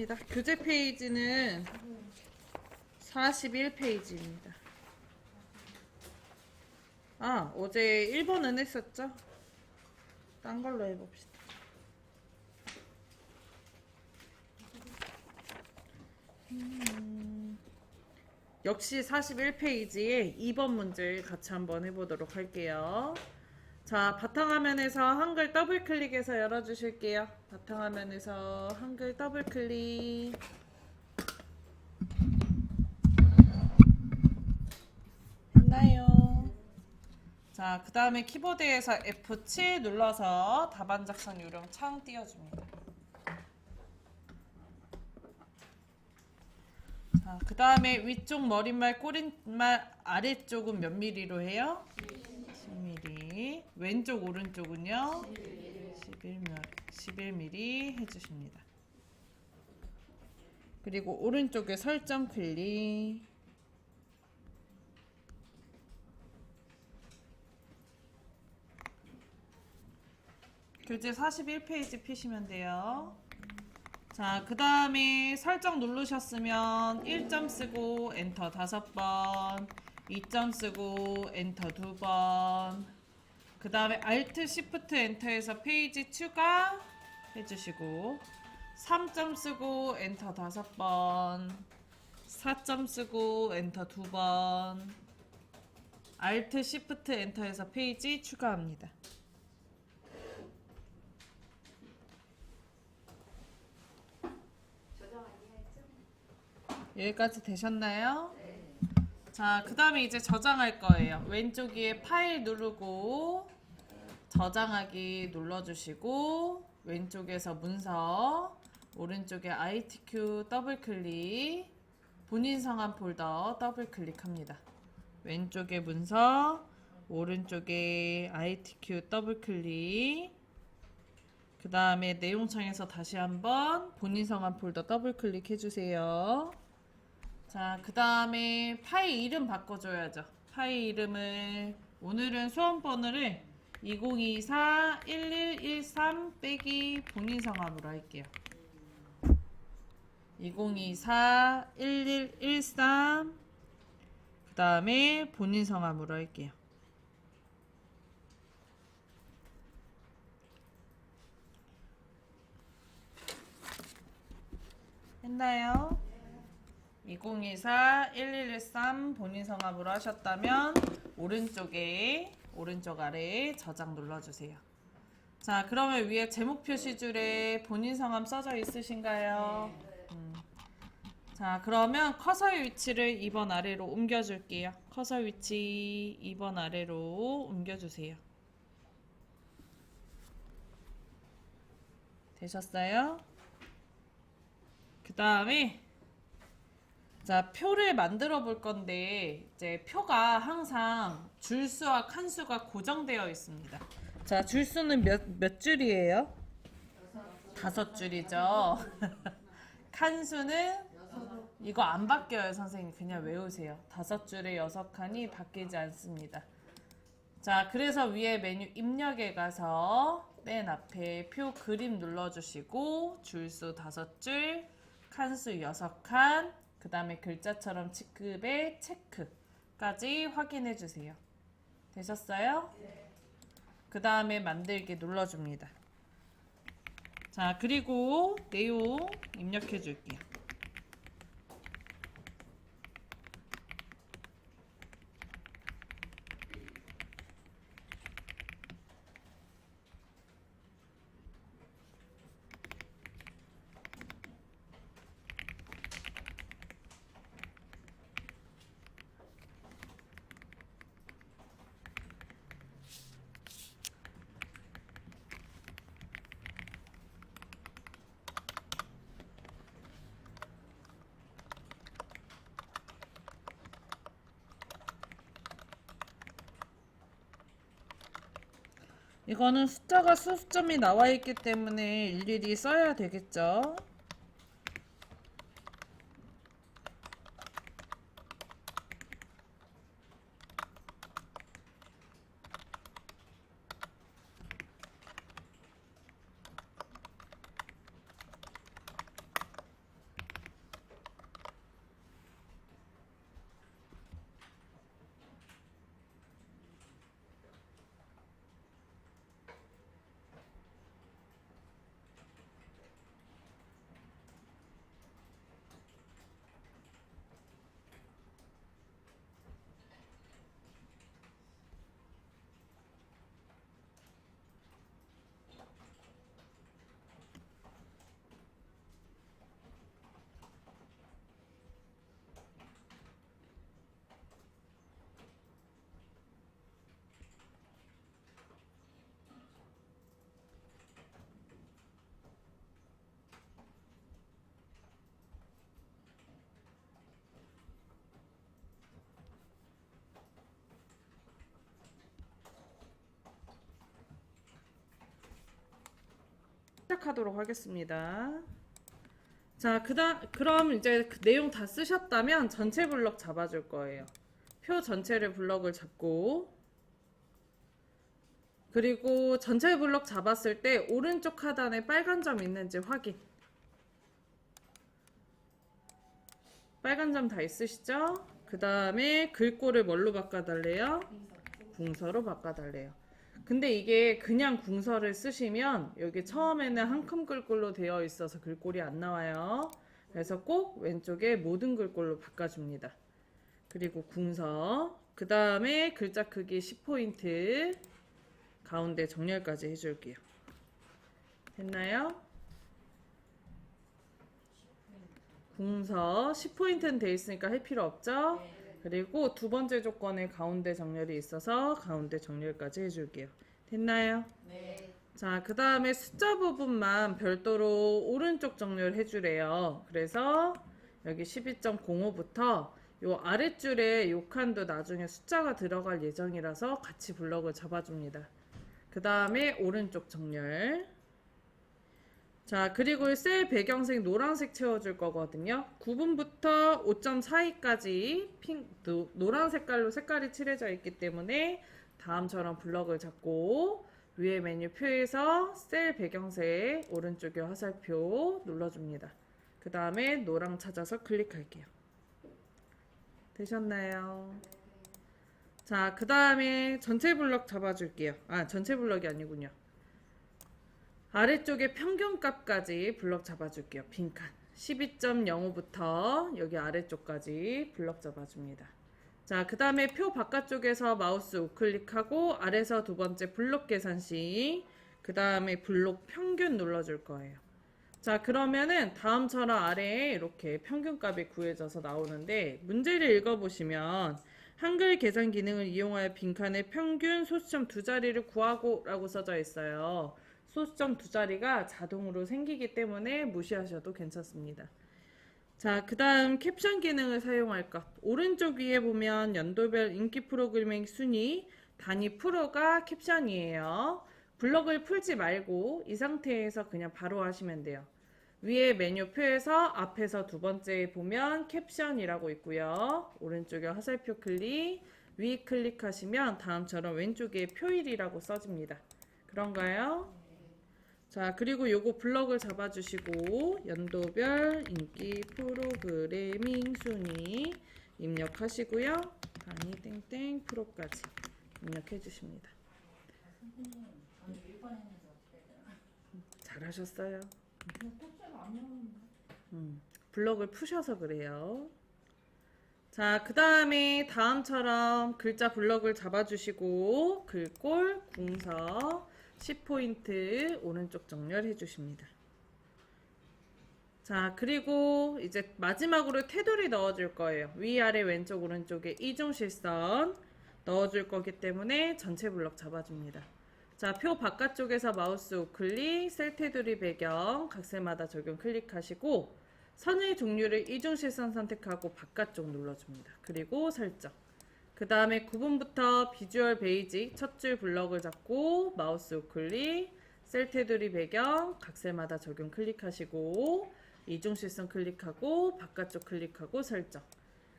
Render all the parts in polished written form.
합니다. 교재 페이지는 41페이지입니다. 아, 어제 1번은 했었죠? 딴 걸로 해봅시다. 역시 41페이지에 2번 문제 같이 한번 해보도록 할게요. 자, 바탕화면에서 한글 더블 클릭해서 열어주실게요. 바탕화면에서 한글 더블 클릭. 했나요? 자, 그 다음에 키보드에서 F7 눌러서 답안 작성 요령 창 띄워줍니다. 자, 그 다음에 위쪽 머릿말, 꼬릿말 아래쪽은 몇 미리로 해요? 10mm. 왼쪽, 오른쪽은요? 11mm 해주십니다. 그리고 오른쪽에 설정 클릭. 교재 41페이지 피시면 돼요. 자, 그 다음에 설정 누르셨으면 1점 쓰고 엔터 5번, 2점 쓰고 엔터 2번, 그 다음에 Alt Shift 엔터에서 페이지 추가 해주시고 3점 쓰고 엔터 5번, 4점 쓰고 엔터 2번, Alt Shift 엔터에서 페이지 추가합니다. 여기까지 되셨나요? 네. 자, 그 다음에 이제 저장할 거예요. 왼쪽 위에 파일 누르고 저장하기 눌러주시고 왼쪽에서 문서, 오른쪽에 ITQ 더블 클릭, 본인 성함 폴더 더블 클릭합니다. 왼쪽에 문서, 오른쪽에 ITQ 더블 클릭, 그 다음에 내용창에서 다시 한번 본인 성함 폴더 더블 클릭 해주세요. 자, 그 다음에 파일 이름 바꿔줘야죠. 파일 이름을 오늘은 수험번호를 2024-1113 빼기 본인 성함으로 할게요. 2024-1113 그 다음에 본인 성함으로 할게요. 했나요? 2024-1113 본인 성함으로 하셨다면 오른쪽 아래에 저장 눌러주세요. 자, 그러면 위에 제목 표시줄에 본인 성함 써져 있으신가요? 자, 그러면 커서의 위치를 2번 아래로 옮겨줄게요. 커서 위치 2번 아래로 옮겨주세요. 되셨어요? 그 다음에 자, 표를 만들어 볼 건데 이제 표가 항상 줄수와 칸수가 고정되어 있습니다. 자, 줄수는 몇 줄이에요? 5줄이죠. 칸수는 이거 안 바뀌어요, 선생님. 그냥 외우세요. 5줄에 6칸이 바뀌지 않습니다. 자, 그래서 위에 메뉴 입력에 가서 맨 앞에 표 그림 눌러주시고 줄수 5줄, 칸수 6칸, 그 다음에 글자처럼 직급의 체크까지 확인해 주세요. 되셨어요? 네. 그 다음에 만들기 눌러줍니다. 자, 그리고 내용 입력해 줄게요. 이거는 숫자가 수점이 나와 있기 때문에 일일이 써야 되겠죠. 시작하도록 하겠습니다. 자, 그럼 이제 그 내용 다 쓰셨다면 전체 블럭 잡아줄 거예요. 표 전체를 블럭을 잡고, 그리고 전체 블럭 잡았을 때 오른쪽 하단에 빨간 점 있는지 확인. 빨간 점 다 있으시죠? 그 다음에 글꼴을 뭘로 바꿔달래요? 궁서로 바꿔달래요. 근데 이게 그냥 궁서를 쓰시면 여기 처음에는 한 큼 글꼴로 되어 있어서 글꼴이 안 나와요. 그래서 꼭 왼쪽에 모든 글꼴로 바꿔줍니다. 그리고 궁서, 그 다음에 글자 크기 10포인트, 가운데 정렬까지 해줄게요. 됐나요? 궁서 10포인트는 돼 있으니까 할 필요 없죠? 그리고 두 번째 조건에 가운데 정렬이 있어서 가운데 정렬까지 해줄게요. 됐나요? 네. 자, 그 다음에 숫자 부분만 별도로 오른쪽 정렬 해주래요. 그래서 여기 12.05부터 요 아랫줄에 요 칸도 나중에 숫자가 들어갈 예정이라서 같이 블럭을 잡아줍니다. 그 다음에 오른쪽 정렬. 자, 그리고 셀 배경색 노란색 채워줄 거거든요. 9분부터 5.42까지 노란 색깔로 색깔이 칠해져 있기 때문에 다음처럼 블럭을 잡고 위에 메뉴표에서 셀 배경색 오른쪽에 화살표 눌러줍니다. 그 다음에 노랑 찾아서 클릭할게요. 되셨나요? 자, 그 다음에 전체 블럭 잡아줄게요. 아, 전체 블럭이 아니군요. 아래쪽에 평균값까지 블럭 잡아줄게요. 빈칸 12.05부터 여기 아래쪽까지 블럭 잡아줍니다. 자, 그 다음에 표 바깥쪽에서 마우스 우클릭하고 아래서 두 번째 블록 계산식, 그 다음에 블록 평균 눌러줄 거예요. 자, 그러면은 다음처럼 아래에 이렇게 평균값이 구해져서 나오는데 문제를 읽어보시면 한글 계산 기능을 이용하여 빈칸의 평균 소수점 두 자리를 구하고 라고 써져 있어요. 소수점 두 자리가 자동으로 생기기 때문에 무시하셔도 괜찮습니다. 자, 그 다음 캡션 기능을 사용할 것. 오른쪽 위에 보면 연도별 인기 프로그래밍 순위, 단위 프로가 캡션이에요. 블럭을 풀지 말고 이 상태에서 그냥 바로 하시면 돼요. 위에 메뉴표에서 앞에서 두 번째에 보면 캡션이라고 있고요. 오른쪽에 화살표 클릭, 위 클릭하시면 다음처럼 왼쪽에 표일이라고 써집니다. 그런가요? 자, 그리고 요거 블럭을 잡아주시고 연도별 인기 프로그래밍 순위 입력하시고요. 단위 땡땡 프로까지 입력해 주십니다. 잘하셨어요. 블럭을 푸셔서 그래요. 자, 그 다음에 다음처럼 글자 블럭을 잡아주시고 글꼴, 궁서 10포인트 오른쪽 정렬해 주십니다. 자, 그리고 이제 마지막으로 테두리 넣어줄 거예요. 위아래 왼쪽 오른쪽에 이중실선 넣어줄 거기 때문에 전체 블럭 잡아줍니다. 자, 표 바깥쪽에서 마우스 우클릭, 셀 테두리 배경 각셀마다 적용 클릭하시고 선의 종류를 이중실선 선택하고 바깥쪽 눌러줍니다. 그리고 설정. 그 다음에 9분부터 비주얼 베이직 첫 줄 블럭을 잡고 마우스 우클릭, 셀 테두리 배경 각셀마다 적용 클릭하시고 이중실선 클릭하고 바깥쪽 클릭하고 설정.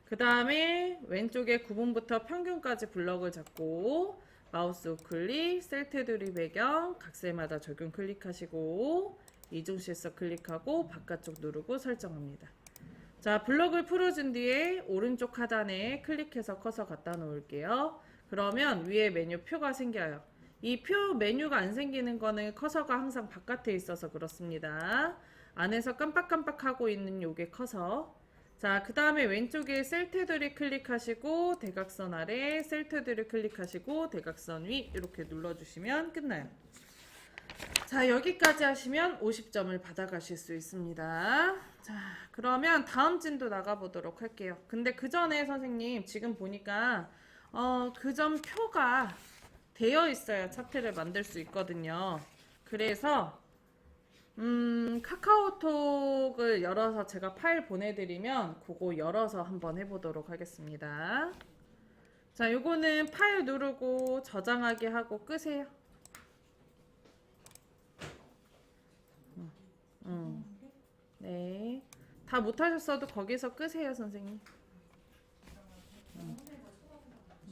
그 다음에 왼쪽에 9분부터 평균까지 블럭을 잡고 마우스 우클릭, 셀 테두리 배경 각셀마다 적용 클릭하시고 이중실선 클릭하고 바깥쪽 누르고 설정합니다. 자, 블럭을 풀어준 뒤에 오른쪽 하단에 클릭해서 커서 갖다 놓을게요. 그러면 위에 메뉴 표가 생겨요. 이 표 메뉴가 안 생기는 거는 커서가 항상 바깥에 있어서 그렇습니다. 안에서 깜빡깜빡하고 있는 요게 커서. 자, 그 다음에 왼쪽에 셀 테두리 클릭하시고 대각선 아래 셀 테두리 클릭하시고 대각선 위 이렇게 눌러주시면 끝나요. 자, 여기까지 하시면 50점을 받아가실 수 있습니다. 자, 그러면 다음 진도 나가보도록 할게요. 근데 그 전에 선생님 지금 보니까 그 점 표가 되어 있어야 차트를 만들 수 있거든요. 그래서 카카오톡을 열어서 제가 파일 보내드리면 그거 열어서 한번 해보도록 하겠습니다. 자, 요거는 파일 누르고 저장하기 하고 끄세요. 네. 다 못하셨어도 거기서 끄세요, 선생님.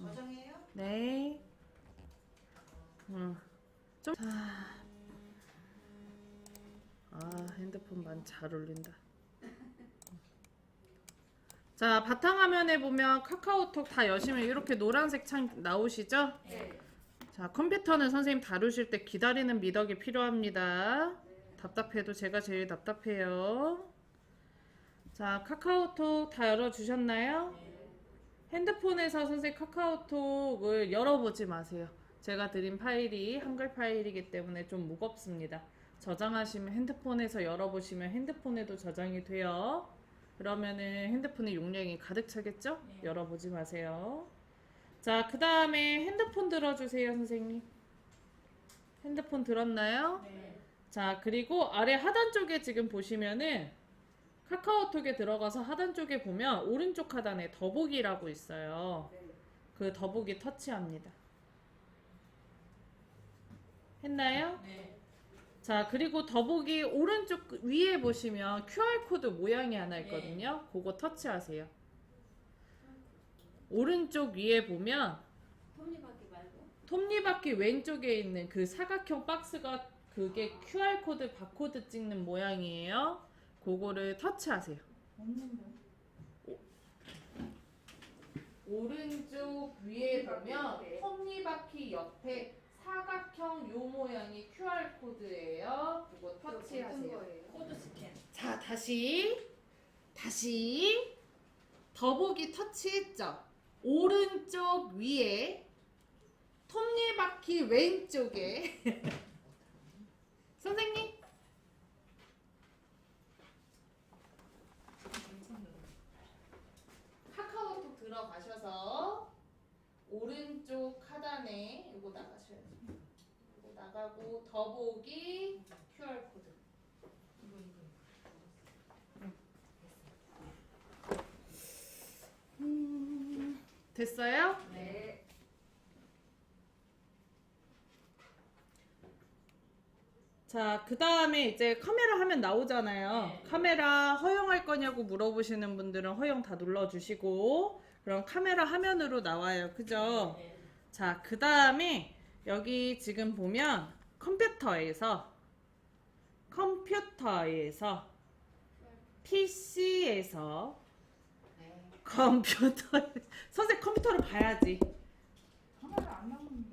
저장해요? 네. 좀. 핸드폰만 잘 올린다. 자, 바탕화면에 보면 카카오톡 다 여시면 이렇게 노란색 창 나오시죠? 네. 자, 컴퓨터는 선생님 다루실 때 기다리는 미덕이 필요합니다. 답답해도 제가 제일 답답해요. 자, 카카오톡 다 열어주셨나요? 핸드폰에서 선생님 카카오톡을 열어보지 마세요. 제가 드린 파일이 한글 파일이기 때문에 좀 무겁습니다. 저장하시면 핸드폰에서 열어보시면 핸드폰에도 저장이 돼요. 그러면은 핸드폰의 용량이 가득 차겠죠? 열어보지 마세요. 자, 그 다음에 핸드폰 들어주세요, 선생님. 핸드폰 들었나요? 네. 자, 그리고 아래 하단 쪽에 지금 보시면은 카카오톡에 들어가서 하단 쪽에 보면 오른쪽 하단에 더보기라고 있어요. 그 더보기 터치합니다. 했나요? 네. 자, 그리고 더보기 오른쪽 위에 보시면 QR코드 모양이 하나 있거든요. 그거 터치하세요. 오른쪽 위에 보면 톱니바퀴 말고. 톱니바퀴 왼쪽에 있는 그 사각형 박스가 그게 QR코드 바코드 찍는 모양이에요. 그거를 터치하세요. 없는데. 오른쪽 위에 보면 톱니바퀴 옆에 사각형 요 모양이 QR코드예요. 그거 터치하세요. 코드 스캔. 자, 다시 더보기 터치했죠? 오른쪽 위에 톱니바퀴 왼쪽에 선생님 카카오톡 들어가셔서 오른쪽 하단에 이거 나가셔야죠. 이거 나가고 더보기 QR코드. 됐어요? 네. 자, 그 다음에 이제 카메라 화면 나오잖아요. 네. 카메라 허용할 거냐고 물어보시는 분들은 허용 다 눌러주시고, 그럼 카메라 화면으로 나와요. 그죠? 네. 자, 그 다음에 여기 지금 보면 컴퓨터에서 PC에서 컴퓨터 선생님 컴퓨터를 봐야지. 카메라 안 나오는데.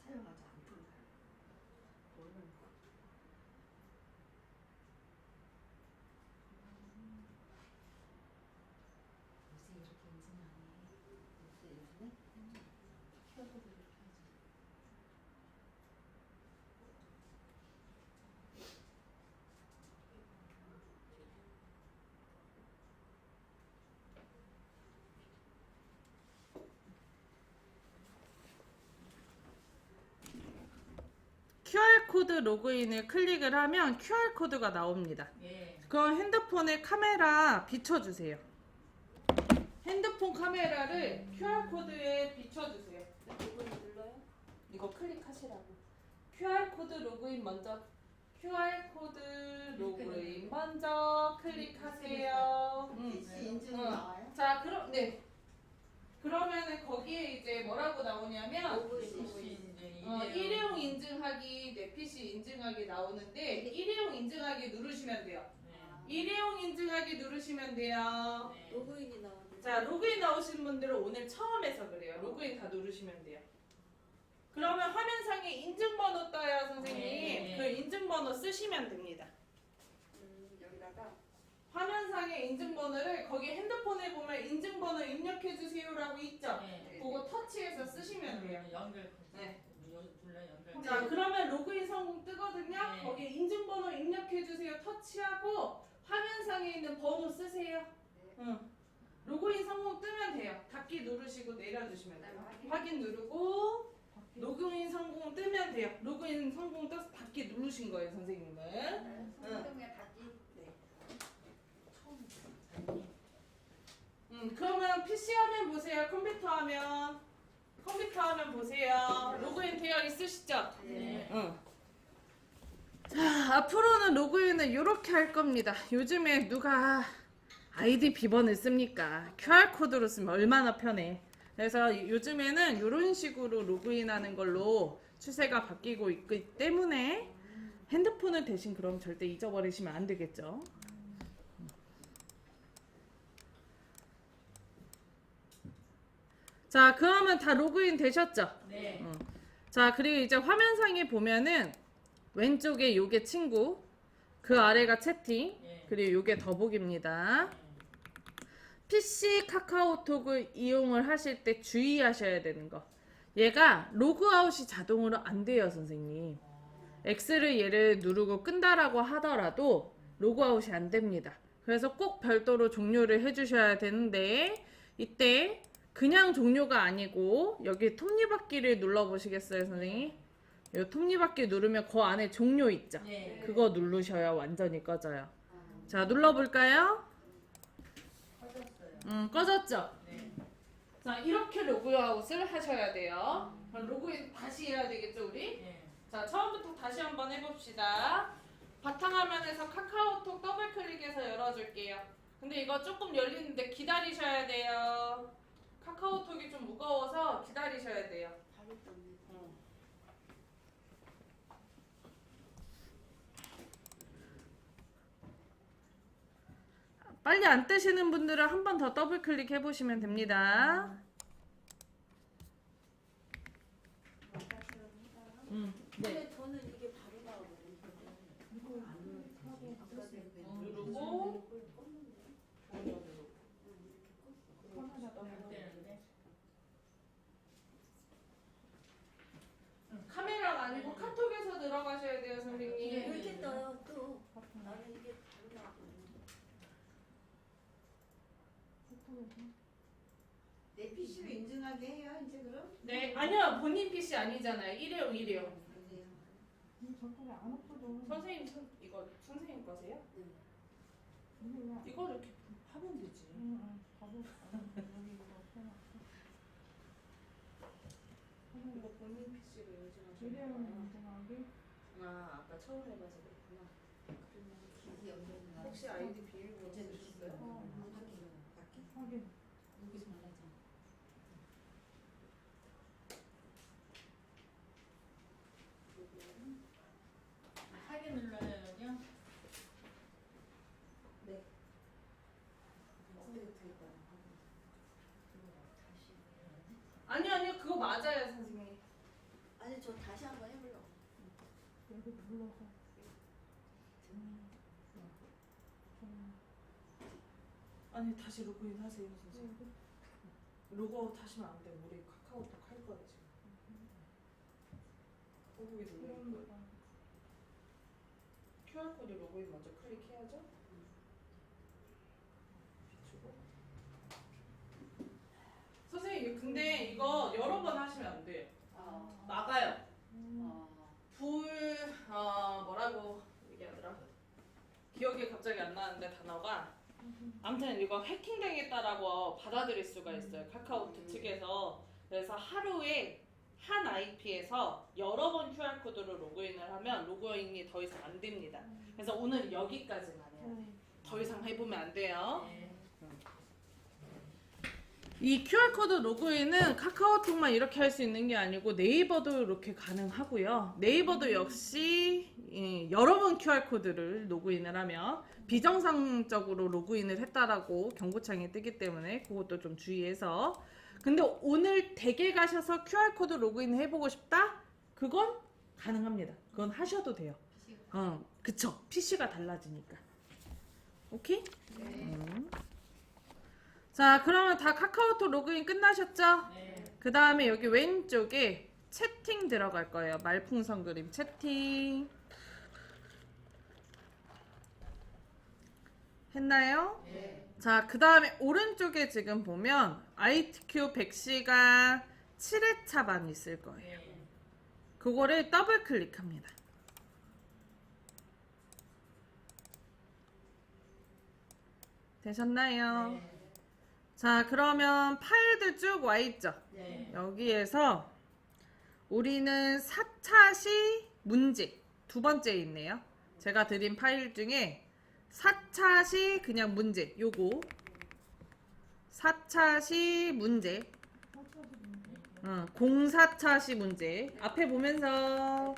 사용하지 않던가. 모르는 거. 요새 이렇게 인증하네. 요즘에? 켜보도 이렇게 하지. QR코드 로그인을 클릭을 하면 QR코드가 나옵니다. 예. 그럼 핸드폰에 카메라 비춰주세요. 핸드폰 카메라를 QR코드에 비춰주세요. 이거 눌러요? 이거 클릭하시라고. QR코드 로그인 먼저. QR코드 로그인 먼저 클릭하세요. PC 인증 응. 나와요? 자, 그럼 네. 그러면은 거기에 이제 뭐라고 나오냐면 일회용 인증하기, 내 PC 인증하기 나오는데 일회용 인증하기 누르시면 돼요. 일회용 인증하기 누르시면 돼요. 로그인이 나왔는데. 자, 로그인 나오신 분들은 오늘 처음 해서 그래요. 로그인 다 누르시면 돼요. 그러면 화면상에 인증번호 떠요, 선생님. 네. 그 인증번호 쓰시면 됩니다. 여기다가 화면상에 인증번호를 거기 핸드폰에 보면 인증번호 입력해주세요라고 있죠? 그거 터치해서 쓰시면 돼요. 연결. 네. 불러 연결. 자, 그러면 로그인 성공 뜨거든요? 네. 거기에 인증번호 입력해주세요. 터치하고 화면상에 있는 번호 쓰세요. 응. 로그인 성공 뜨면 돼요. 닫기 누르시고 내려주시면 돼요. 확인 누르고 로그인 성공 뜨면 돼요. 로그인 성공 떠서 닫기 누르신 거예요, 선생님은. 성동에 닫기. 네. 그러면 PC 화면 보세요. 컴퓨터 화면. 컴퓨터 화면 보세요. 로그인 되어 있으시죠? 네. 자, 앞으로는 로그인을 이렇게 할 겁니다. 요즘에 누가 아이디 비번을 씁니까? QR코드로 쓰면 얼마나 편해. 그래서 요즘에는 이런 식으로 로그인하는 걸로 추세가 바뀌고 있기 때문에 핸드폰을 대신 그럼 절대 잊어버리시면 안 되겠죠. 자, 그러면 다 로그인 되셨죠? 네. 자, 그리고 이제 화면상에 보면은 왼쪽에 요게 친구, 그 아래가 채팅, 네. 그리고 요게 더보기입니다. PC 카카오톡을 이용을 하실 때 주의하셔야 되는 거. 얘가 로그아웃이 자동으로 안 돼요, 선생님. X를 얘를 누르고 끈다라고 하더라도 로그아웃이 안 됩니다. 그래서 꼭 별도로 종료를 해주셔야 되는데 이때 그냥 종료가 아니고 여기 톱니바퀴를 눌러보시겠어요, 선생님? 이 톱니바퀴 누르면 그 안에 종료 있죠? 네. 그거 누르셔야 완전히 꺼져요. 자, 눌러볼까요? 꺼졌어요. 꺼졌죠? 네. 자, 이렇게 로그아웃을 하셔야 돼요. 그럼 로그인 다시 해야 되겠죠, 우리? 네. 자, 처음부터 다시 한번 해봅시다. 바탕화면에서 카카오톡 더블 클릭해서 열어줄게요. 근데 이거 조금 열리는데 기다리셔야 돼요. 카카오톡이 좀 무거워서 기다리셔야 돼요. 다리 때문에. 빨리 안 뜨시는 분들은 한 번 더 더블 클릭해 보시면 됩니다. 네. 근데 저는 이게 바로 나오거든요. 누르고 안 되는데. 카메라가 아니고 카톡에서 들어가셔야 돼요, 선생님. 이렇게 떠요 또. 나는 이게 바로 나오거든요. 내 PC로 인증하게 해요 이제 그럼? 네, 아니요, 본인 PC 아니잖아요. 일회용, 일회용. 그래요. 선생님, 이거 선생님 거세요? 이거 이렇게 하면 되지. 이거 본인 PC로 인증하셔야 아, 아까 처음 해봐서 그렇구나. 기기 연결은 혹시 아이디 비밀번호 어제도 쓰셨어요? 확인. 여기서 말하자. 확인 눌러요, 여기요? 네. 업데이트 했다. 아니요, 아니요, 그거 맞아요, 선생님. 아니 저 다시 한번 해보려고. 아니, 다시 로그인 하세요, 선생님. 로그아웃 하시면 안 돼요. 우리 카카오톡 할 거예요, 지금. 거기 누르는 거예요. QR코드 로그인 먼저 클릭해야죠. 비추고. 선생님, 근데 이거 여러 번 하시면 안 돼요. 막아요. 뭐라고 얘기하더라? 기억이 갑자기 안 나는데 단어가. 아무튼 이거 해킹당했다라고 받아들일 수가 있어요. 카카오톡 측에서. 그래서 하루에 한 IP에서 여러 번 QR코드로 로그인을 하면 로그인이 더 이상 안 됩니다. 그래서 오늘 여기까지만 해야 돼요. 더 이상 해보면 안 돼요. 네. 이 QR코드 로그인은 카카오톡만 이렇게 할 수 있는 게 아니고 네이버도 이렇게 가능하고요. 네이버도 역시 여러 번 QR코드를 로그인을 하면 비정상적으로 로그인을 했다라고 경고창이 뜨기 때문에 그것도 좀 주의해서. 근데 오늘 댁에 가셔서 QR코드 로그인 해보고 싶다? 그건 가능합니다. 그건 하셔도 돼요. 그쵸. PC가 달라지니까. 오케이? 자, 그러면 다 카카오톡 로그인 끝나셨죠? 네. 그 다음에 여기 왼쪽에 채팅 들어갈 거예요. 말풍선 그림 채팅. 했나요? 네. 자, 그 다음에 오른쪽에 지금 보면 ITQ 100시간 7회차반이 있을 거예요. 네. 그거를 더블 클릭합니다. 되셨나요? 네. 자, 그러면 파일들 쭉 와 있죠? 네. 여기에서 우리는 4차시 문제 두 번째 있네요. 제가 드린 파일 중에 4차시 그냥 문제 요거 4차시 문제 04차시 문제 앞에 보면서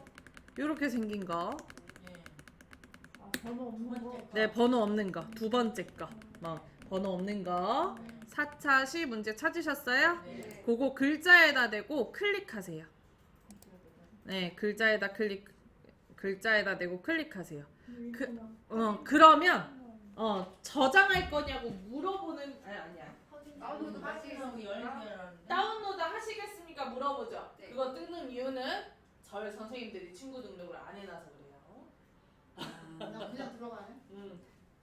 요렇게 생긴 거 네. 번호 없는 거. 네, 번호 없는 거 두 번째 거 번호 없는 거 4차시 문제 찾으셨어요? 네. 그거 글자에다 대고 클릭하세요. 네, 글자에다 대고 클릭하세요. 그러면 저장할 거냐고 물어보는 아니야. 나도 하시라고 열리면 다운로드 하시겠습니까? 물어보죠. 네. 그거 뜨는 이유는 저희 선생님들이 친구 등록을 안 해놔서 그래요. 나 그냥 들어가네.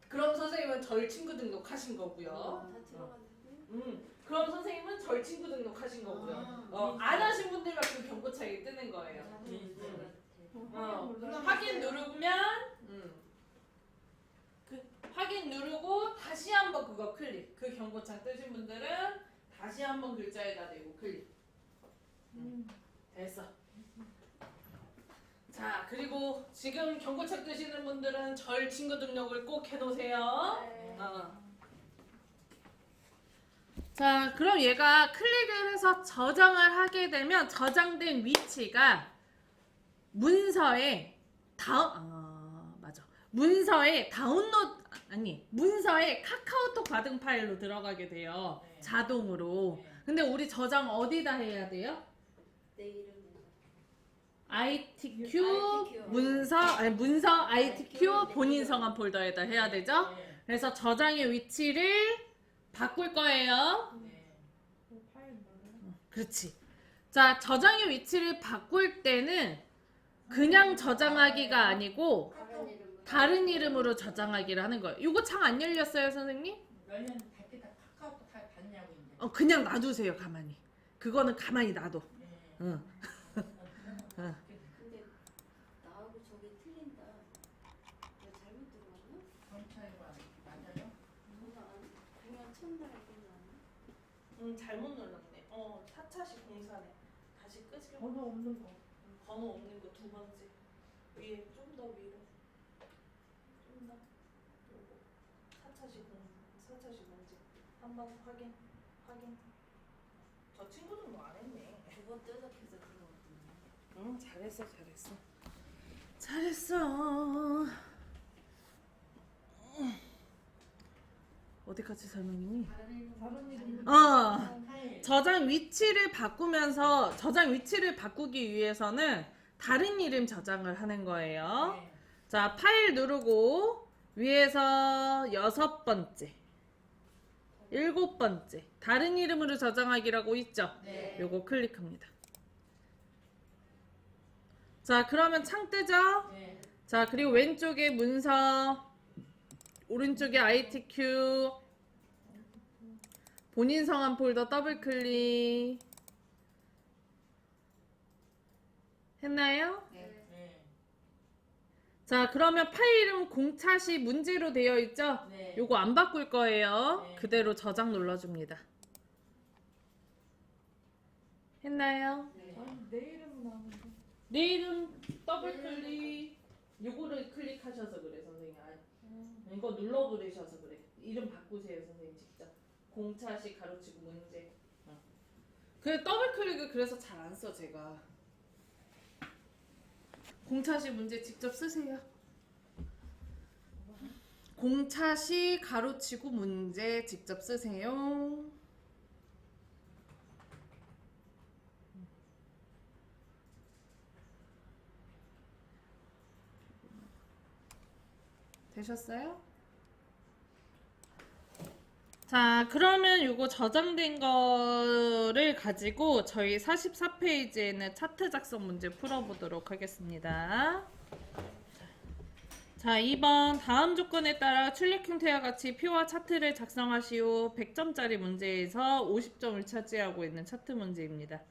그럼 선생님은 절 친구 등록하신 거고요. 다 들어갔는데. 그럼 선생님은 절 친구 등록하신 거고요. 아, 안 하신 분들만 그 경고창이 뜨는 거예요. 확인 누르면 확인 누르고 다시 한번 그거 클릭. 그 경고창 뜨신 분들은 다시 한번 글자에다 대고 클릭. 됐어. 자, 그리고 지금 경고창 뜨시는 분들은 절 친구 등록을 꼭 해놓으세요. 네. 자, 그럼 얘가 클릭을 해서 저장을 하게 되면 저장된 위치가 문서에 문서에 카카오톡 받은 파일로 들어가게 돼요. 네. 자동으로. 네. 근데 우리 저장 어디다 해야 돼요? 내 이름은. ITQ 문서 ITQ 본인 성함 폴더에다 해야 되죠? 네. 그래서 저장의 위치를 바꿀 거예요. 네. 그렇지. 자, 저장의 위치를 바꿀 때는 그냥 저장하기가 아니고 다른 이름은. 다른 이름으로 저장하기를 하는 거예요. 이거 창 안 열렸어요, 선생님? 열리면 밖에다 카카오톡 다 봤냐고 이제. 그냥 놔두세요, 가만히. 그거는 가만히 놔둬. 네. 응. 근데 나하고 저기 틀린다. 내가 잘못 들어갔나? 경찰과 맞아요? 그냥 첫날에 끝나나? 잘못 눌렀네. 4차시 공사네. 다시 끄시려. 번호 없는 거. 번호 없는 거 두 번째. 위에 좀 더 위로. 좀 더. 요거. 4차시 문제. 한번 확인. 저 친구는 뭐 안 했네. 두 번 뜯어켜서 들어갔더니. 잘했어. 어디까지 설명했니? 다른 이름. 파일. 저장 위치를 바꾸기 위해서는 다른 이름 저장을 하는 거예요. 네. 자, 파일 누르고 위에서 6번째, 7번째 다른 이름으로 저장하기라고 있죠? 네. 요거 클릭합니다. 자, 그러면 창 뜨죠? 네. 자, 그리고 왼쪽에 문서, 오른쪽에 ITQ, 본인 성함 폴더 더블 클릭. 했나요? 네. 자, 그러면 파일 이름 공차시 문제로 되어 있죠? 네. 요거 안 바꿀 거예요. 네. 그대로 저장 눌러줍니다. 했나요? 네. 내 이름은 나오는데. 내 이름 더블 클릭. 요거를 클릭하셔서 그래, 선생님. 이거 눌러버리셔서 그래. 이름 바꾸세요, 선생님 직접. 공차시 가로치고 문제. 그 더블 클릭을 그래서 잘 안 써, 제가. 공차시 문제 직접 쓰세요. 공차시 가로치고 문제 직접 쓰세요. 되셨어요? 자, 그러면 요거 저장된 거를 가지고 저희 44페이지에는 차트 작성 문제 풀어보도록 하겠습니다. 자, 2번 다음 조건에 따라 출력 형태와 같이 표와 차트를 작성하시오. 100점짜리 문제에서 50점을 차지하고 있는 차트 문제입니다.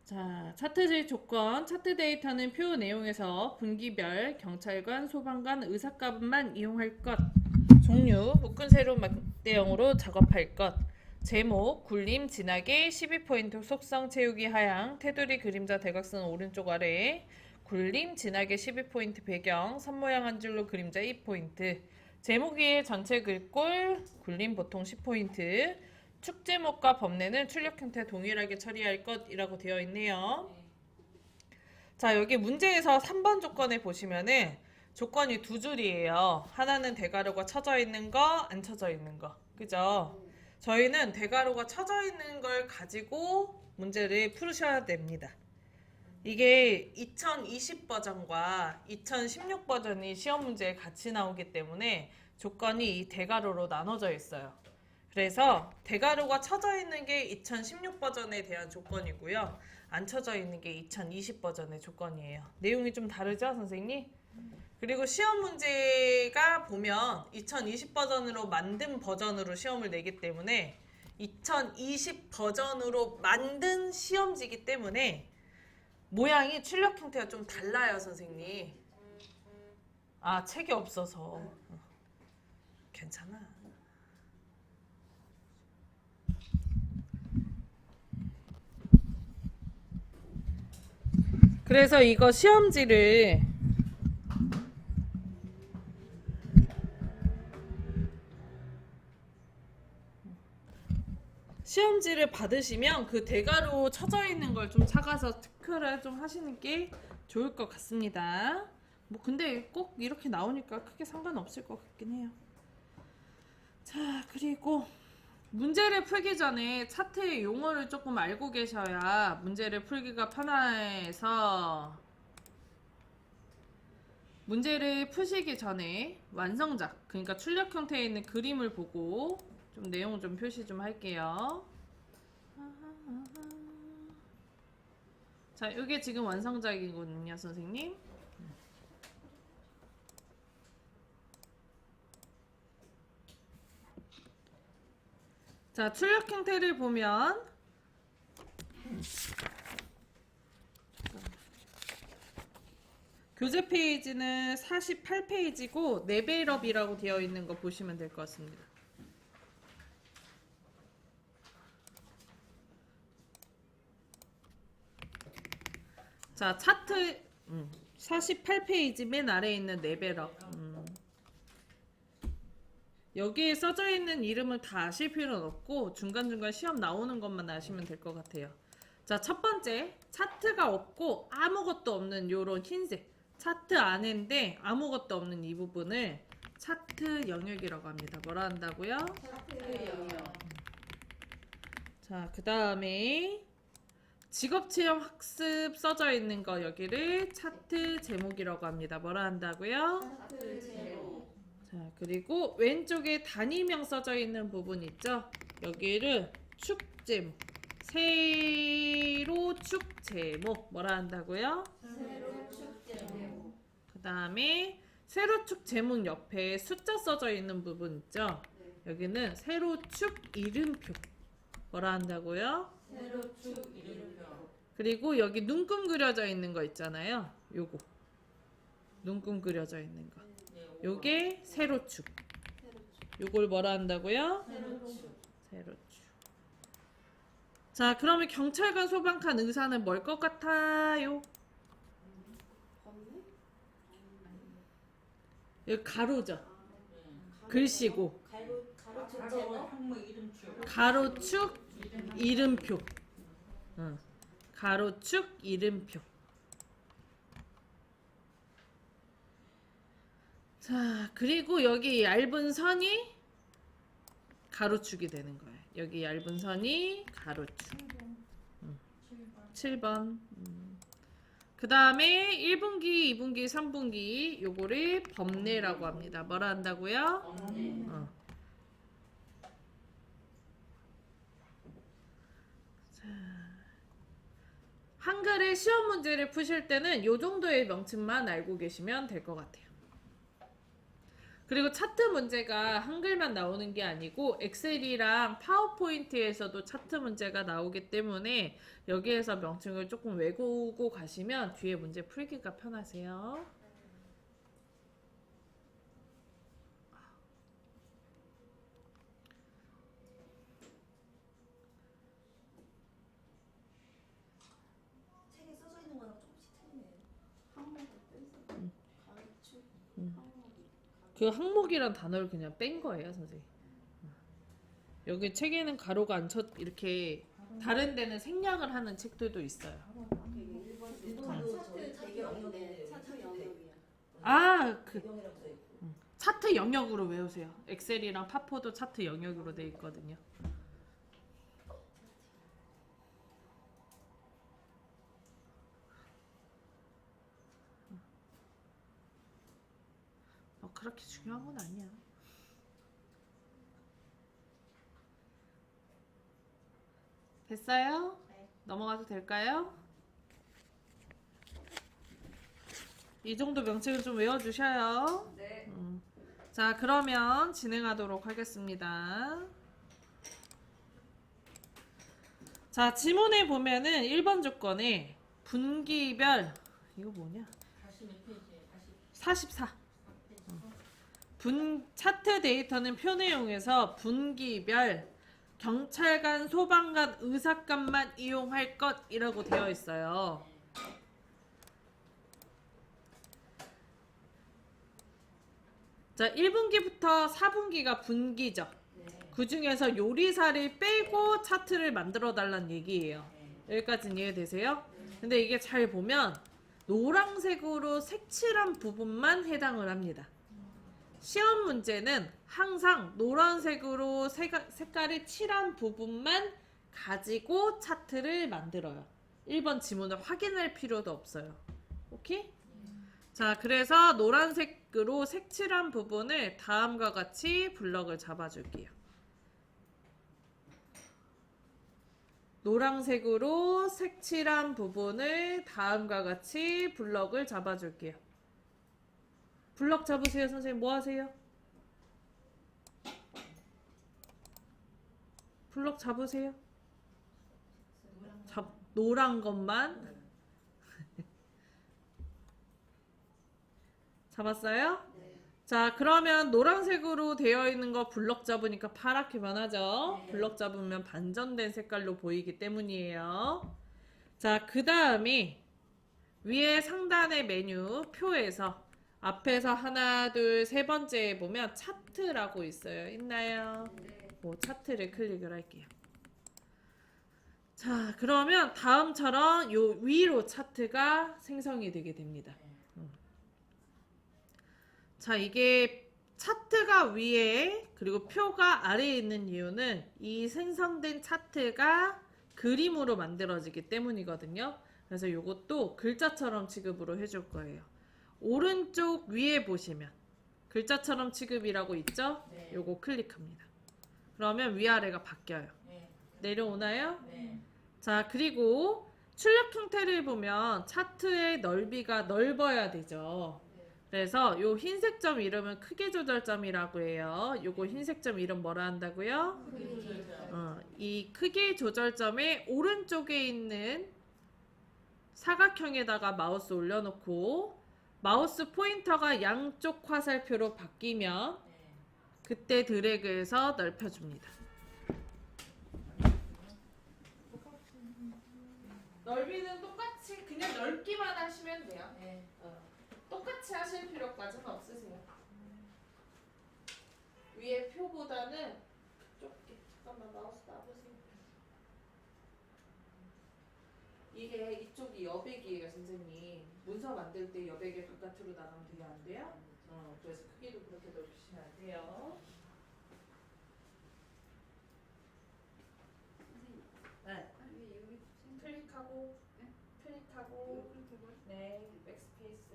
자, 차트의 조건. 차트 데이터는 표 내용에서 분기별, 경찰관, 소방관, 의사값만 이용할 것. 종류, 묶은 세로 막대형으로 작업할 것. 제목, 굴림, 진하게, 12포인트, 속성 채우기 하향, 테두리 그림자 대각선 오른쪽 아래, 굴림, 진하게 12포인트 배경, 선 모양 한 줄로 그림자 2포인트, 제목 위에 전체 글꼴, 굴림 보통 10포인트, 축 제목과 법내는 출력 형태 동일하게 처리할 것이라고 되어 있네요. 자, 여기 문제에서 3번 조건에 보시면은 조건이 두 줄이에요. 하나는 대괄호가 쳐져 있는 거, 안 쳐져 있는 거. 그죠? 저희는 대괄호가 쳐져 있는 걸 가지고 문제를 풀으셔야 됩니다. 이게 2020 버전과 2016 버전이 시험 문제에 같이 나오기 때문에 조건이 이 대괄호로 나눠져 있어요. 그래서 대괄호가 쳐져 있는 게 2016 버전에 대한 조건이고요. 안 쳐져 있는 게 2020 버전의 조건이에요. 내용이 좀 다르죠, 선생님? 그리고 시험 문제가 보면 2020 버전으로 만든 버전으로 시험을 내기 때문에 2020 버전으로 만든 시험지기 때문에 모양이 출력 형태가 좀 달라요, 선생님. 아, 책이 없어서. 괜찮아. 그래서 이거 시험지를 받으시면 그 대괄호 쳐져 있는 걸 좀 찾아서 체크를 좀 하시는 게 좋을 것 같습니다. 뭐 근데 꼭 이렇게 나오니까 크게 상관없을 것 같긴 해요. 자, 그리고 문제를 풀기 전에 차트의 용어를 조금 알고 계셔야 문제를 풀기가 편해서 문제를 푸시기 전에 완성작, 그러니까 출력 형태에 있는 그림을 보고 좀 내용 좀 표시 좀 할게요. 자, 이게 지금 완성작이거든요, 선생님. 자, 출력 형태를 보면 교재 페이지는 48페이지고 레벨업이라고 되어 있는 거 보시면 될 것 같습니다. 자, 차트 48페이지 맨 아래에 있는 레벨업. 여기에 써져 있는 이름을 다 아실 필요는 없고 중간중간 시험 나오는 것만 아시면 될 것 같아요. 자, 첫 번째, 차트가 없고 아무것도 없는 요런 흰색 차트 안인데 아무것도 없는 이 부분을 차트 영역이라고 합니다. 뭐라 한다고요? 차트 영역. 자, 그 다음에 직업체험 학습 써져 있는 거 여기를 차트 제목이라고 합니다. 뭐라 한다고요? 차트 제목. 자, 그리고 왼쪽에 단위명 써져 있는 부분 있죠? 여기를 축 제목, 세로 축 제목 뭐라 한다고요? 세로 축 제목. 그 다음에 세로축 제목 옆에 숫자 써져 있는 부분 있죠? 여기는 세로축 이름표 뭐라 한다고요? 세로 축 이름표. 그리고 여기 눈금 그려져 있는 거 있잖아요. 요거 눈금 그려져 있는 거 요게 세로축. 요걸 뭐라 한다고요? 세로축. 세로축. 자, 그러면 경찰관, 소방관, 의사는 뭘 것 같아요? 여기 가로죠. 글씨고 가로축 제목? 가로축 이름표. 가로축 이름표. 자, 그리고 여기 얇은 선이 가로축이 되는 거예요. 여기 얇은 선이 가로축. 7번. 그 다음에 1분기, 2분기, 3분기 요거를 법내라고 합니다. 뭐라 한다고요? 법내. 한글의 시험 문제를 푸실 때는 요 정도의 명칭만 알고 계시면 될 것 같아요. 그리고 차트 문제가 한글만 나오는 게 아니고 엑셀이랑 파워포인트에서도 차트 문제가 나오기 때문에 여기에서 명칭을 조금 외우고 가시면 뒤에 문제 풀기가 편하세요. 책에 써져 있는 거랑 조금씩 틀리네요. 항목을 빼서 가축 항목이 그 항목이란 단어를 그냥 뺀 거예요, 선생님. 여기 책에는 가로가 안 쳐 이렇게 다른 데는 생략을 하는 책들도 있어요. 그게 1번 차트 되게 영역인데 차트 영역이야. 아, 그 영역이라고 써 있고. 차트 영역으로 외우세요. 엑셀이랑 파포도 차트 영역으로 돼 있거든요. 그렇게 중요한 건 아니야. 됐어요? 네. 넘어가도 될까요? 이 정도 명칭은 좀 외워주셔요. 네. 자, 그러면 진행하도록 하겠습니다. 자, 지문에 보면은 1번 조건에 분기별 이거 뭐냐? 다시 몇 페이지에 다시 44. 차트 데이터는 표 내용에서 분기별 경찰관, 소방관, 의사관만 이용할 것이라고 되어 있어요. 자, 1분기부터 4분기가 분기죠. 그 중에서 요리사를 빼고 차트를 만들어 달라는 얘기예요. 여기까지는 이해되세요? 근데 이게 잘 보면 노란색으로 색칠한 부분만 해당을 합니다. 시험 문제는 항상 노란색으로 색깔을 칠한 부분만 가지고 차트를 만들어요. 1번 지문을 확인할 필요도 없어요. 오케이? 자, 그래서 노란색으로 색칠한 부분을 다음과 같이 블럭을 잡아줄게요. 노란색으로 색칠한 부분을 다음과 같이 블럭을 잡아줄게요. 블럭 잡으세요. 선생님 뭐 하세요? 블럭 잡으세요. 노란 것만 잡았어요? 자, 그러면 노란색으로 되어 있는 거 블럭 잡으니까 파랗게 변하죠? 블럭 잡으면 반전된 색깔로 보이기 때문이에요. 자, 그 다음에 위에 상단의 메뉴 표에서 앞에서 하나, 둘, 세 번째에 보면 차트라고 있어요. 있나요? 뭐 차트를 클릭을 할게요. 자, 그러면 다음처럼 요 위로 차트가 생성이 되게 됩니다. 자, 이게 차트가 위에 그리고 표가 아래에 있는 이유는 이 생성된 차트가 그림으로 만들어지기 때문이거든요. 그래서 이것도 글자처럼 취급으로 해줄 거예요. 오른쪽 위에 보시면 글자처럼 취급이라고 있죠? 네. 요거 클릭합니다. 그러면 위아래가 바뀌어요. 네. 내려오나요? 네. 자, 그리고 출력 형태를 보면 차트의 넓이가 넓어야 되죠. 그래서 요 흰색 점 이름은 크기 조절점이라고 해요. 요거 흰색 점 이름 뭐라 한다고요? 이 크기 조절점의 오른쪽에 있는 사각형에다가 마우스 올려놓고 마우스 포인터가 양쪽 화살표로 바뀌면 그때 드래그해서 넓혀줍니다. 넓이는 똑같이 그냥 넓기만 하시면 돼요. 네. 똑같이 하실 필요까지는 없으세요. 위에 표보다는 좁게. 잠깐만 마우스 놔보세요. 이게 이쪽이 여백이에요, 선생님. 문서 만들 때 여백을 바깥으로 나가면 되게 안 돼요? 그래서 크기도 그렇게 넓히시면 안 돼요. 네. 여기 클릭하고, 클릭하고, 네, 백스페이스.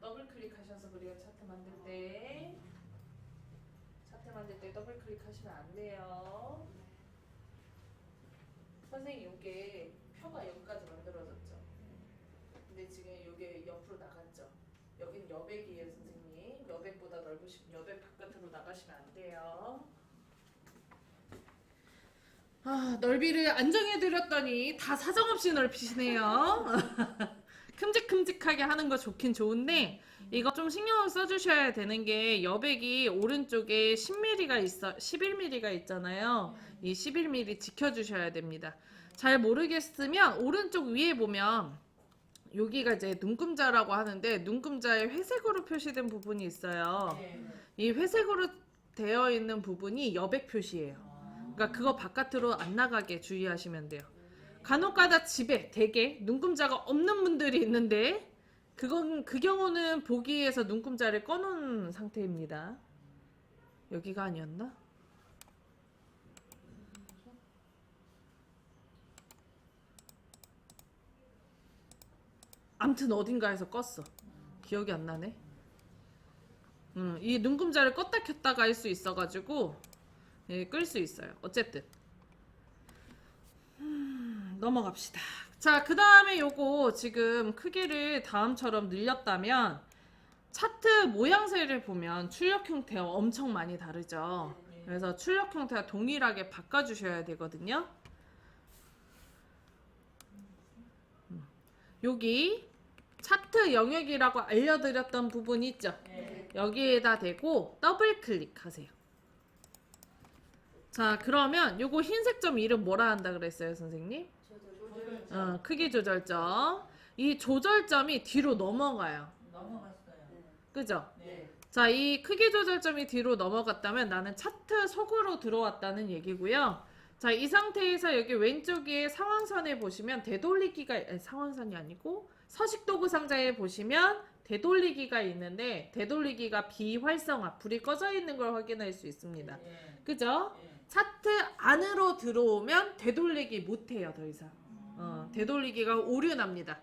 더블 클릭하셔서 그래요. 차트 만들 때 더블 클릭하시면 안 돼요. 선생님, 이게 표가 여기까지 만들어졌죠. 근데 지금 이게 옆으로 나갔죠. 여긴 여백이에요, 선생님. 여백 넓으시면 여백 바깥으로 나가시면 안 돼요. 아, 넓이를 안정해드렸더니 다 사정없이 넓히시네요. 큼직큼직하게 하는 거 좋긴 좋은데 이거 좀 신경을 써주셔야 되는 게 여백이 오른쪽에 10mm가 있어 11mm가 있잖아요. 이 11mm 지켜주셔야 됩니다. 잘 모르겠으면 오른쪽 위에 보면 여기가 이제 눈금자라고 하는데 눈금자에 회색으로 표시된 부분이 있어요. 이 회색으로 되어 있는 부분이 여백 표시예요. 그러니까 그거 바깥으로 안 나가게 주의하시면 돼요. 간혹가다 집에 되게 눈금자가 없는 분들이 있는데 그 경우는 보기에서 눈금자를 꺼놓은 상태입니다. 여기가 아니었나? 암튼 어딘가에서 껐어. 기억이 안 나네. 이 눈금자를 껐다 켰다가 할 수 있어가지고 끌 수 있어요. 어쨌든 넘어갑시다. 자, 그 다음에 요거 지금 크기를 다음처럼 늘렸다면 차트 모양새를 보면 출력 형태가 엄청 많이 다르죠. 그래서 출력 형태가 동일하게 바꿔주셔야 되거든요. 여기 차트 영역이라고 알려드렸던 부분 있죠. 여기에다 대고 더블 클릭하세요. 자, 그러면 요거 흰색 점 이름 뭐라 한다 그랬어요, 선생님? 크기 조절점. 이 조절점이 뒤로 넘어가요. 넘어갔어요. 그죠? 네. 자, 이 크기 조절점이 뒤로 넘어갔다면 나는 차트 속으로 들어왔다는 얘기고요. 자, 이 상태에서 여기 왼쪽에 상황선에 보시면 상황선이 아니고 서식도구 상자에 보시면 되돌리기가 있는데 되돌리기가 비활성화, 불이 꺼져 있는 걸 확인할 수 있습니다. 그죠? 차트 안으로 들어오면 되돌리기 못해요, 더 이상. 되돌리기가 오류 납니다.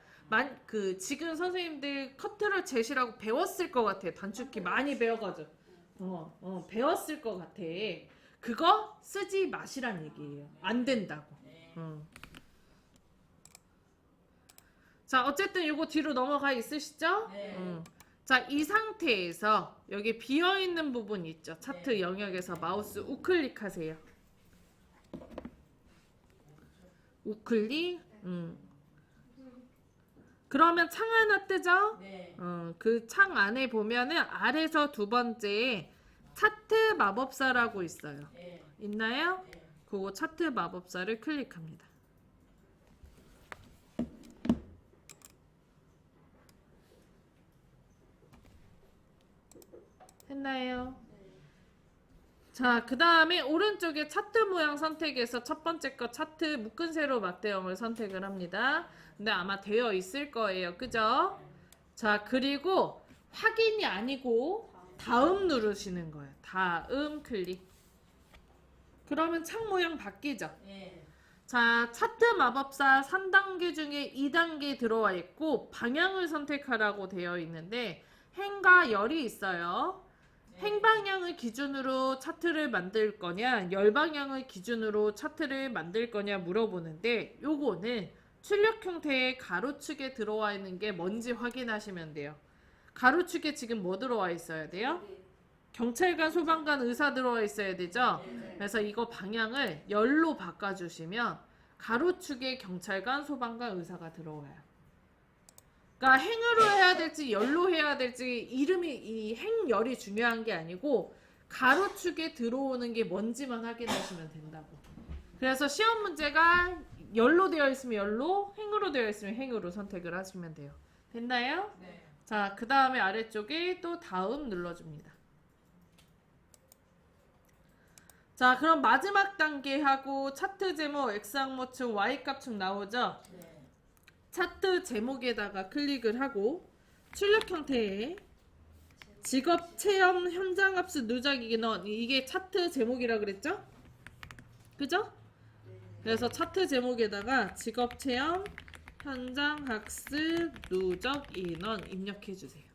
지금 선생님들 커트럴 젯이라고 배웠을 것 같아. 단축키 많이 배워가지고. 배웠을 것 같아. 그거 쓰지 마시란 얘기예요. 안 된다고. 자, 어쨌든 이거 뒤로 넘어가 있으시죠? 자, 이 상태에서 여기 비어있는 부분 있죠? 차트 영역에서 마우스 우클릭하세요. 우클릭. 그러면 창 하나 뜨죠? 그 창 안에 보면은 아래서 두 번째에 차트 마법사라고 있어요. 있나요? 그거 차트 마법사를 클릭합니다. 했나요? 자, 그 다음에 오른쪽에 차트 모양 선택에서 첫 번째 거 차트 묶은 세로 막대형을 선택을 합니다. 근데 아마 되어 있을 거예요. 그죠? 자, 그리고 확인이 아니고 다음 누르시는 거예요. 다음 클릭. 그러면 창 모양 바뀌죠? 자, 차트 마법사 3단계 중에 2단계 들어와 있고 방향을 선택하라고 되어 있는데 행과 열이 있어요. 행방향을 기준으로 차트를 만들 거냐 열방향을 기준으로 차트를 만들 거냐 물어보는데 요거는 출력 형태의 가로축에 들어와 있는 게 뭔지 확인하시면 돼요. 가로축에 지금 뭐 들어와 있어야 돼요? 경찰관, 소방관, 의사 들어와 있어야 되죠? 그래서 이거 방향을 열로 바꿔주시면 가로축에 경찰관, 소방관, 의사가 들어와요. 그러니까 행으로 해야 될지 열로 해야 될지 이름이 이 행열이 중요한 게 아니고 가로축에 들어오는 게 뭔지만 확인하시면 된다고. 그래서 시험 문제가 열로 되어 있으면 열로, 행으로 되어 있으면 행으로 선택을 하시면 돼요. 됐나요? 네. 자, 그 다음에 아래쪽에 또 다음 눌러줍니다. 자, 그럼 마지막 단계 하고 차트 제목, X항모층, Y값층 나오죠? 차트 제목에다가 클릭을 하고 출력 형태에 직업 체험 현장 학습 누적 인원 이게 차트 제목이라 그랬죠? 그죠? 그래서 차트 제목에다가 직업 체험 현장 학습 누적 인원 입력해 주세요.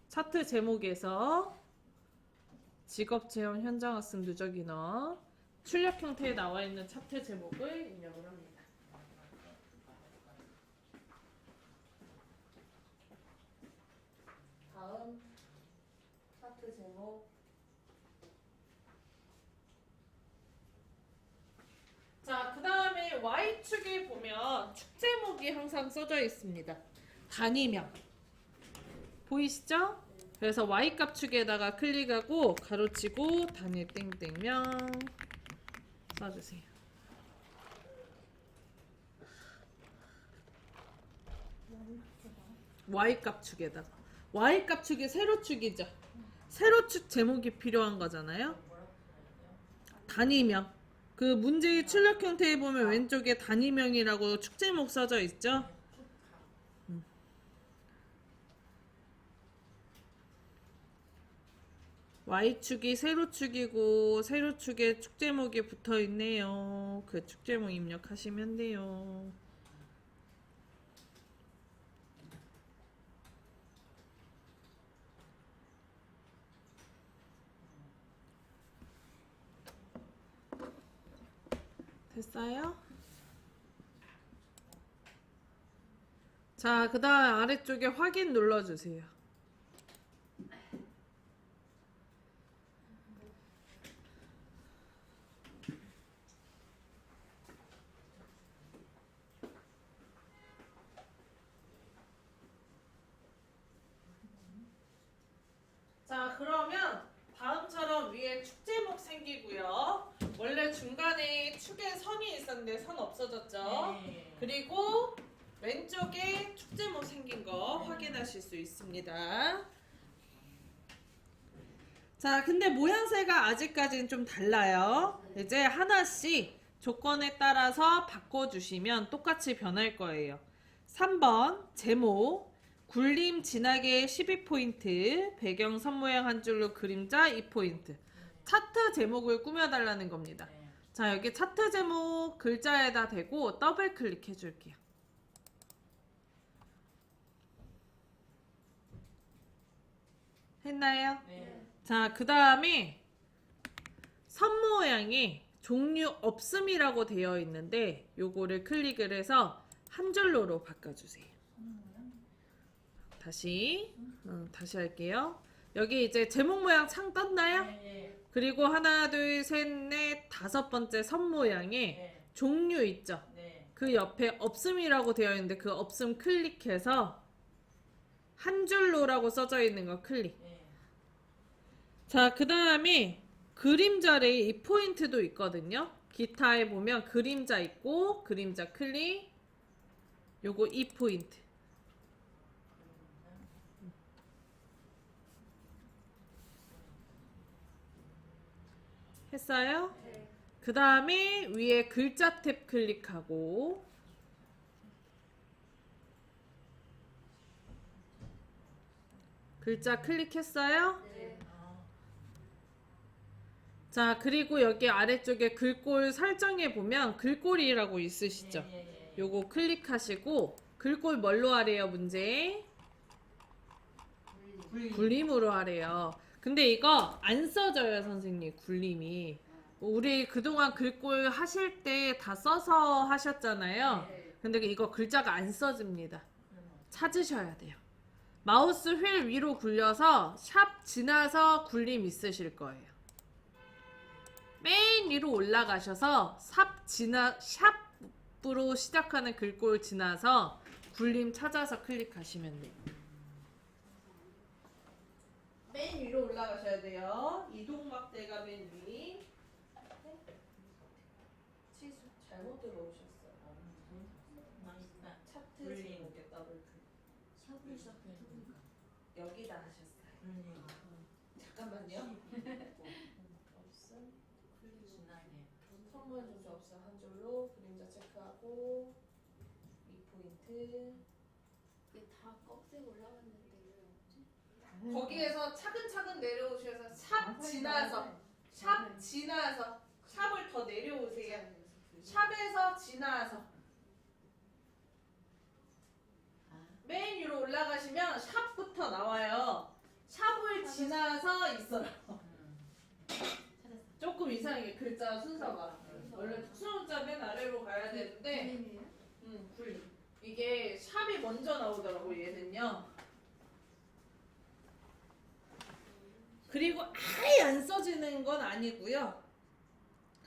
차트 제목에서 직업 체험 현장 학습 누적 인원 출력 형태에 나와 있는 차트 제목을 입력을 합니다. 차트 제목. 자, 그 다음에 Y축에 보면 축 제목이 항상 써져 있습니다. 단위명. 보이시죠? 그래서 Y값 축에다가 클릭하고 가로치고 단위 땡땡명 써주세요. Y값 축에다가. Y값 축이 세로축이죠. 세로축 제목이 필요한 거잖아요. 단위명. 그 문제의 출력 형태에 보면 왼쪽에 단위명이라고 축 제목 써져 있죠. Y축이 세로축이고 세로축에 축 제목이 붙어 있네요. 그 축 제목 입력하시면 돼요. 됐어요? 자, 그 다음 아래쪽에 확인 눌러주세요. 자, 그러면 다음처럼 위에 축 제목 생기고요. 원래 중간에 축에 선이 있었는데 선 없어졌죠. 네. 그리고 왼쪽에 축 제목 생긴 거 확인하실 수 있습니다. 자, 근데 모양새가 아직까지는 좀 달라요. 이제 하나씩 조건에 따라서 바꿔주시면 똑같이 변할 거예요. 3번 제목 굴림 진하게 12포인트 배경 선모양 한 줄로 그림자 2포인트 차트 제목을 꾸며달라는 겁니다. 네. 자, 여기 차트 제목 글자에다 대고 더블 클릭해 줄게요. 했나요? 네. 자, 그 다음에 선 모양이 종류 없음이라고 되어 있는데 요거를 클릭을 해서 한 줄로로 바꿔주세요. 다시 할게요. 여기 이제 제목 모양 창 떴나요? 네. 그리고 하나, 둘, 셋, 넷, 다섯 번째 선 모양에 네. 종류 있죠? 네. 그 옆에 없음이라고 되어 있는데 그 없음 클릭해서 한 줄로라고 써져 있는 거 클릭. 네. 자, 그 다음에 그림자에 이 포인트도 있거든요. 기타에 보면 그림자 있고 그림자 클릭. 요거 이 포인트. 했어요? 네. 그 다음에 위에 글자 탭 클릭하고 글자 클릭했어요? 네. 자, 그리고 여기 아래쪽에 글꼴 설정해 보면 글꼴이라고 있으시죠? 네. 요거 클릭하시고 글꼴 뭘로 하래요, 문제? 굴림으로 하래요. 근데 이거 안 써져요, 선생님. 굴림이. 우리 그동안 글꼴 하실 때 다 써서 하셨잖아요. 네. 근데 이거 글자가 안 써집니다. 찾으셔야 돼요. 마우스 휠 위로 굴려서 샵 지나서 굴림 있으실 거예요. 맨 위로 올라가셔서 샵으로 시작하는 글꼴 지나서 굴림 찾아서 클릭하시면 돼요. 맨 위로 올라가셔야 돼요. 이동막대가 맨 위. 치수 잘못 들어오셨어요. 맛있다. 차트 굴림. 제목에 더블 클릭. 샵을 시작해보니까 여기다 하셨어요. 잠깐만요. 없음. 진하게. 선물 주소 없음 한 줄로 그림자 체크하고 2포인트. 이게 다 꺽쇠 올라갔는데 왜 없지? 거기에서 차근차근 내려오셔서 샵 지나서 샵을 더 내려오세요. 샵에서 지나서 맨 위로 올라가시면 샵부터 나와요. 샵을 지나서 있어요. 조금 이상해 글자 순서가. 원래 특수문자 맨 아래로 가야 되는데 굴림이에요? 굴림. 이게 샵이 먼저 나오더라고 얘는요. 그리고 아예 안 써지는 건 아니고요.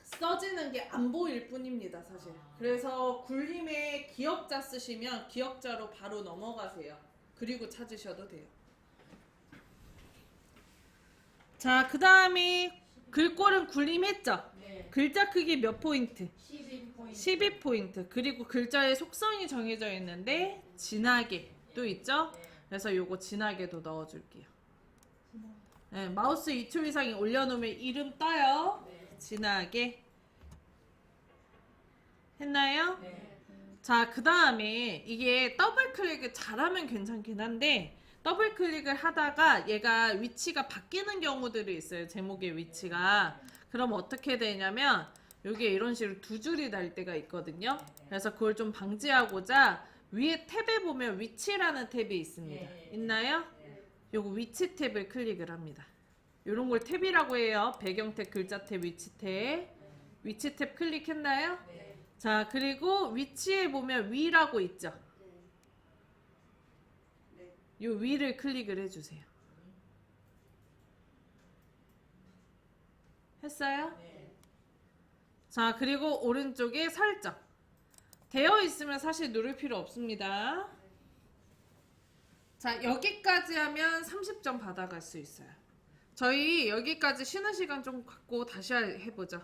써지는 게 안 보일 뿐입니다, 사실. 그래서 굴림에 기역자 쓰시면 기역자로 바로 넘어가세요. 그리고 찾으셔도 돼요. 자, 그 다음에 글꼴은 굴림했죠? 네. 글자 크기 몇 포인트? 12포인트. 12포인트. 그리고 글자의 속성이 정해져 있는데 진하게 또 있죠? 그래서 요거 진하게도 넣어줄게요. 네, 마우스 2초 이상 올려놓으면 이름 떠요. 진하게. 했나요? 네. 자, 그 다음에 이게 더블 클릭을 잘하면 괜찮긴 한데 더블 클릭을 하다가 얘가 위치가 바뀌는 경우들이 있어요. 제목의 위치가. 그럼 어떻게 되냐면 여기에 이런 식으로 두 줄이 달 때가 있거든요. 그래서 그걸 좀 방지하고자 위에 탭에 보면 위치라는 탭이 있습니다. 있나요? 요거 위치 탭을 클릭을 합니다. 요런 걸 탭이라고 해요. 배경 탭, 글자 탭, 위치 탭. 위치 탭 클릭했나요? 자, 그리고 위치에 보면 위라고 있죠. 요 위를 클릭을 해주세요. 했어요? 자, 그리고 오른쪽에 설정. 되어 있으면 사실 누를 필요 없습니다. 자, 여기까지 하면 30점 받아갈 수 있어요. 저희 여기까지 쉬는 시간 좀 갖고 다시 해보죠.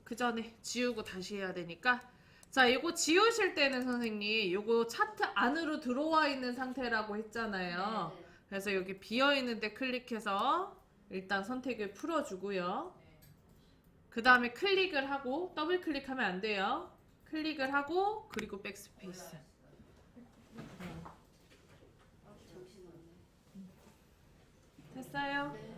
그 전에 지우고 다시 해야 되니까. 자, 이거 지우실 때는 선생님 요거 차트 안으로 들어와 있는 상태라고 했잖아요. 그래서 여기 비어 있는데 클릭해서 일단 선택을 풀어주고요. 그 다음에 클릭을 하고 더블 클릭하면 안 돼요. 클릭을 하고 그리고 백스페이스. 됐어요?